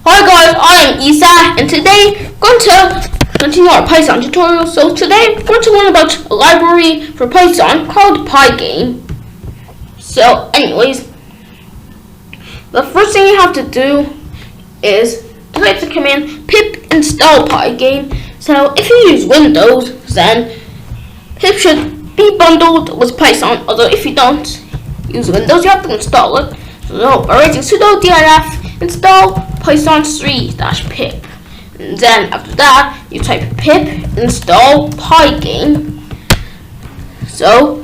Hi guys, I am Isa, and today we're going to continue our Python tutorial. So today we're going to learn about a library for Python called Pygame. So anyways, the first thing you have to do is type the command pip install Pygame. So if you use Windows, then pip should be bundled with Python, although if you don't use Windows, you have to install it. So by writing sudo dnf install python 3-pip, and then after that you type pip install pygame. So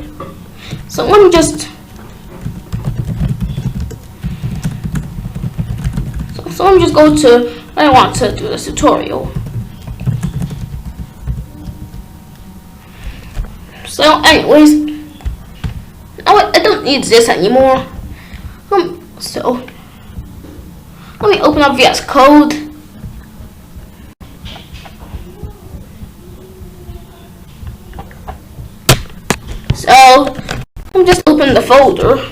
let me just go to where I want to do this tutorial. So anyways, now I don't need this anymore. So let me open up VS Code. So I'm just open the folder.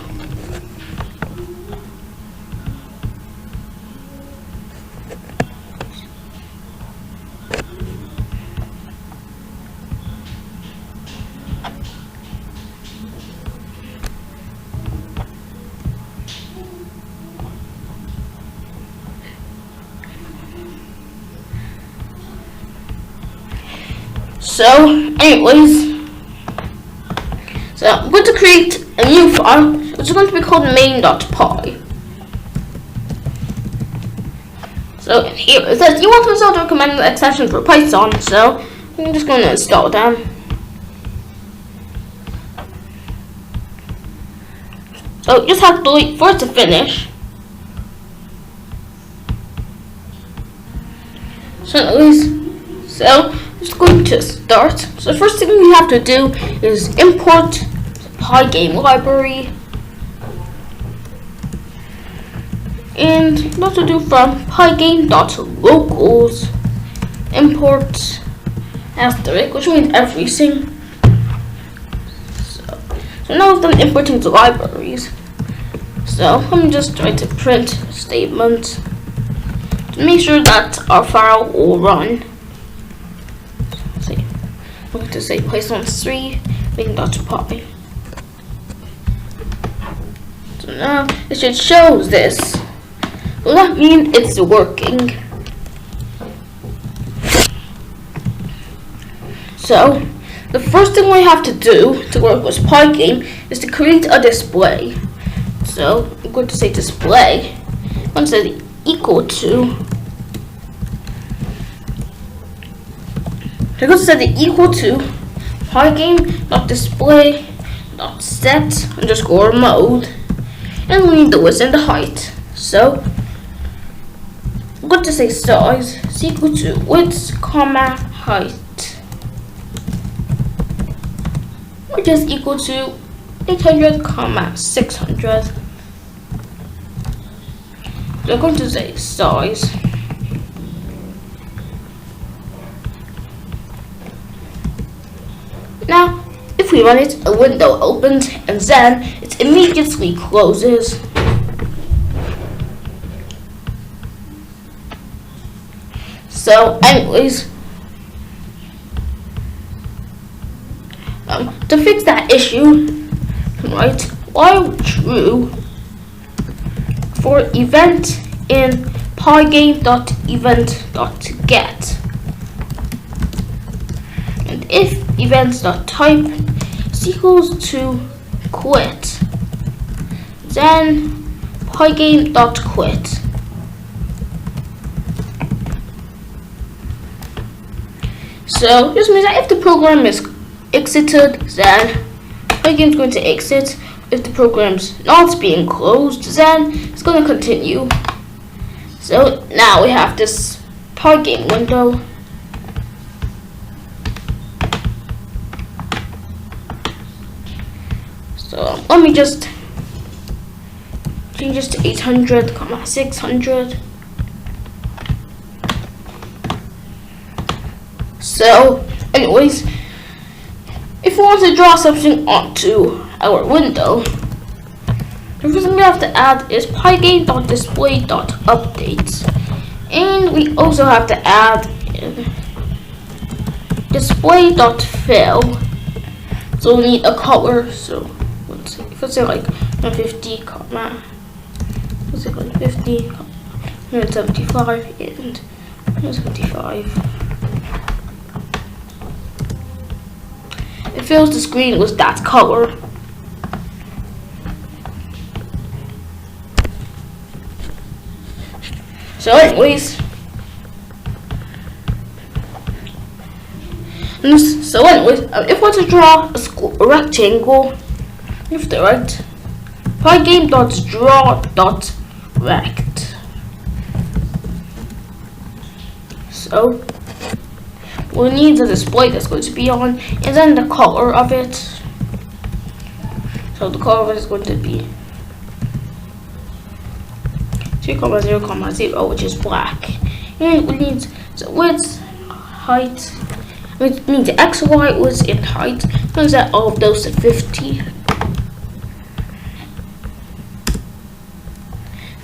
So anyways, so I'm going to create a new file, which is going to be called main.py. So here it says you want to install the recommended extensions for Python, so I'm just going to install them. So you just have to wait for it to finish. So anyways, just going to start. So the first thing we have to do is import the Pygame library, and you have to do from pygame.locals import asterisk, which means everything. So now we've done importing the libraries. So let me just try to print statement to make sure that our file will run. I'm going to say Python 3 main.py. So now it should show this. So that means it's working. So the first thing we have to do to work with Pygame is to create a display. So I'm going to say display. I'm going to say equal to. So I'm going to set the equal to pygame.display.set_mode, and we need the width and the height. So I'm going to say size is equal to width, height, which is equal to 800, 600. So I'm going to say size. Now, if we run it, a window opens and then it immediately closes. So, anyways, to fix that issue, write while true for event in pygame.event.get. And if events.type is equals to quit, then pygame.quit. So this means that if the program is exited, then Pygame is going to exit. If the program's not being closed, then it's going to continue. So now we have this Pygame window. So let me just change this to 800, 600. So anyways, if we want to draw something onto our window, the first thing we have to add is pygame.display.update. And we also have to add in display.fill. So we need a color. So let's see, if I say like 150, let's say like 50, 175, and 175. It fills the screen with that color. So anyways, if I want to draw a rectangle, you have to write pygame.draw.rect. So we'll need the display that's going to be on, and then the color of it. So the color of it is going to be 3,0,0, which is black. And we need the width, height. We need the x, y, width, and height. And set all of those to 50.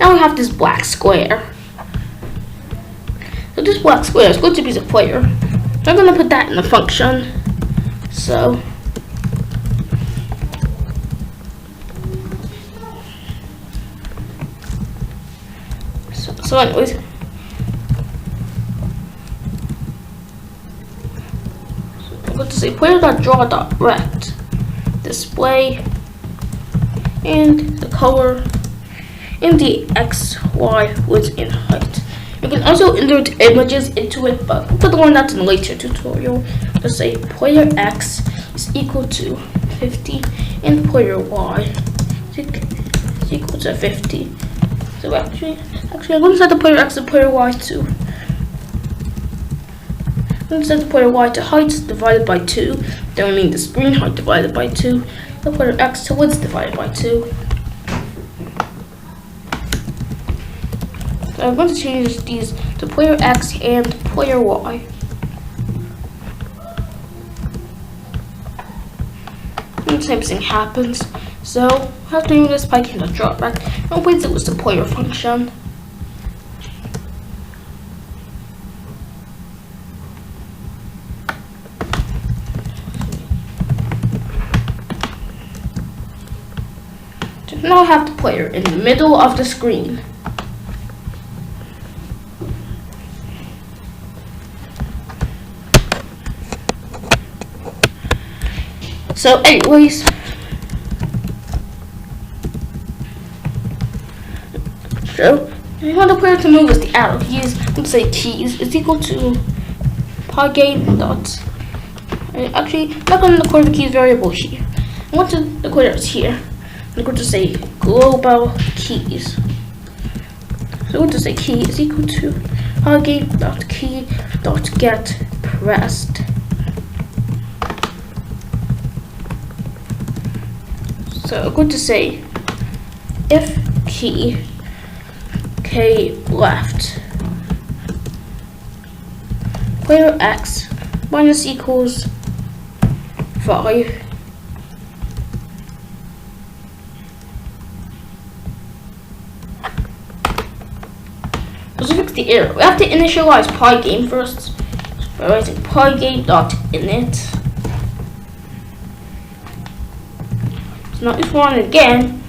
Now we have this black square. So this black square is going to be the player. So I'm going to put that in the function. So anyways, I'm going to say player.draw.rect display and the color and the x, y, width, and height. You can also insert images into it, but we'll put the one that's in a later tutorial. Let's say player x is equal to 50 and player y is equal to 50. So actually I'm going to set the player x and player y to. I'm going to set the player y to height divided by 2. Then we mean the screen height divided by 2. The player x to width divided by 2. So I'm going to change these to player x and player y. And the same thing happens. So after doing this, Pygame.draw.rect, and wait, it was the player function. So now I have the player in the middle of the screen. So anyways, so if you want the player to move with the arrow keys, let's say keys is equal to Pygame dot. Actually, I'm not going to declare the keys variable here. I want to declare it here. I'm going to say global keys. So I'm going to say key is equal to Pygame dot key dot get pressed. So I'm going to say if key k left player x minus equals 5. So to fix the error, we have to initialize Pygame first by writing pygame.init. So now if we run it again,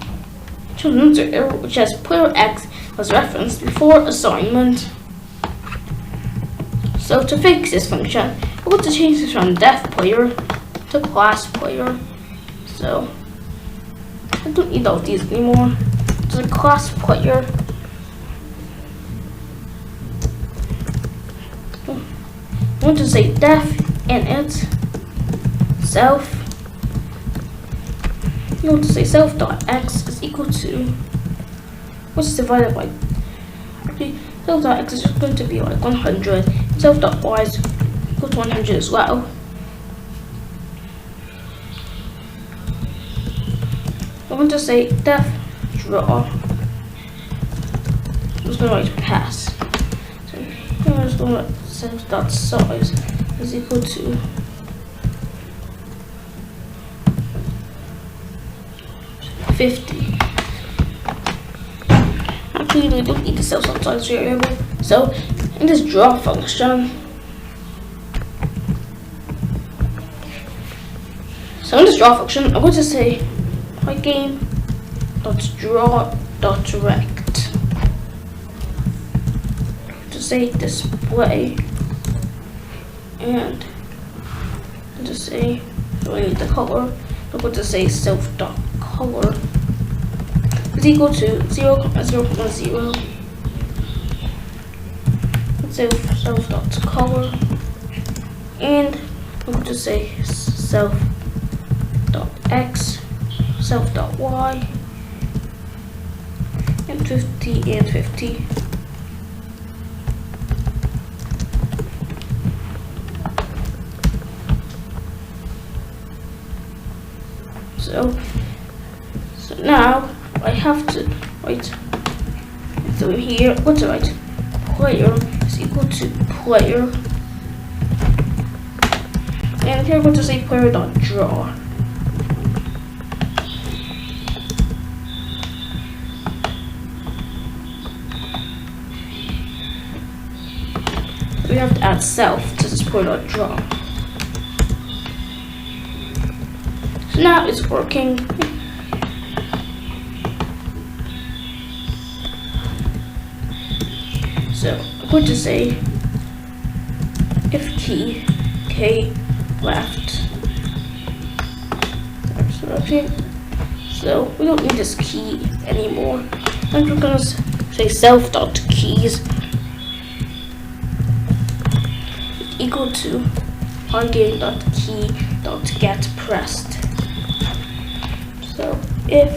it shows another error which has player x was referenced before assignment. So to fix this function, we're going to change this from def player to class player. So I don't need all of these anymore. To the class player. I'm going to say def init self. You want to say self.x is equal to, which is divided by, actually self.x is just going to be like 100. Self.y is equal to 100 as well. I'm going to say def draw. I'm just going to write pass. So I'm just going to write self.size is equal to 50. Actually, we don't need the self-size variable. So in this draw function, I'm going to say Pygame.draw.rect. To say display, and to say, so I need the color. I'm going to say self.color is equal to 0.0.0. Self.color, and I'm going to say self.x, self.y, and 50 and 50. So now I have to write. So here, what's the right? Player is equal to player, and here we're going to say player.draw. We have to add self to this player.draw. So now it's working. So I'm going to say if key k left. So we don't need this key anymore. And we're going to say self.keys equal to Pygame.key.getPressed. So if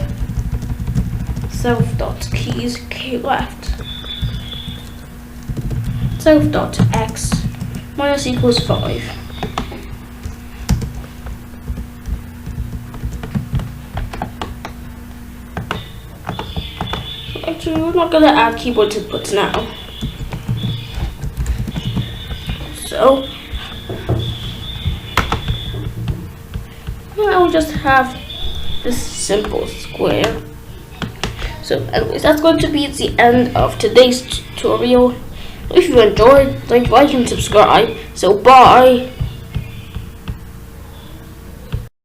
self.keys k left, self.x minus equals 5. So actually, we're not going to add keyboard inputs now. So now we just have this simple square. So anyways, that's going to be the end of today's tutorial. If you enjoyed, like and subscribe. So bye.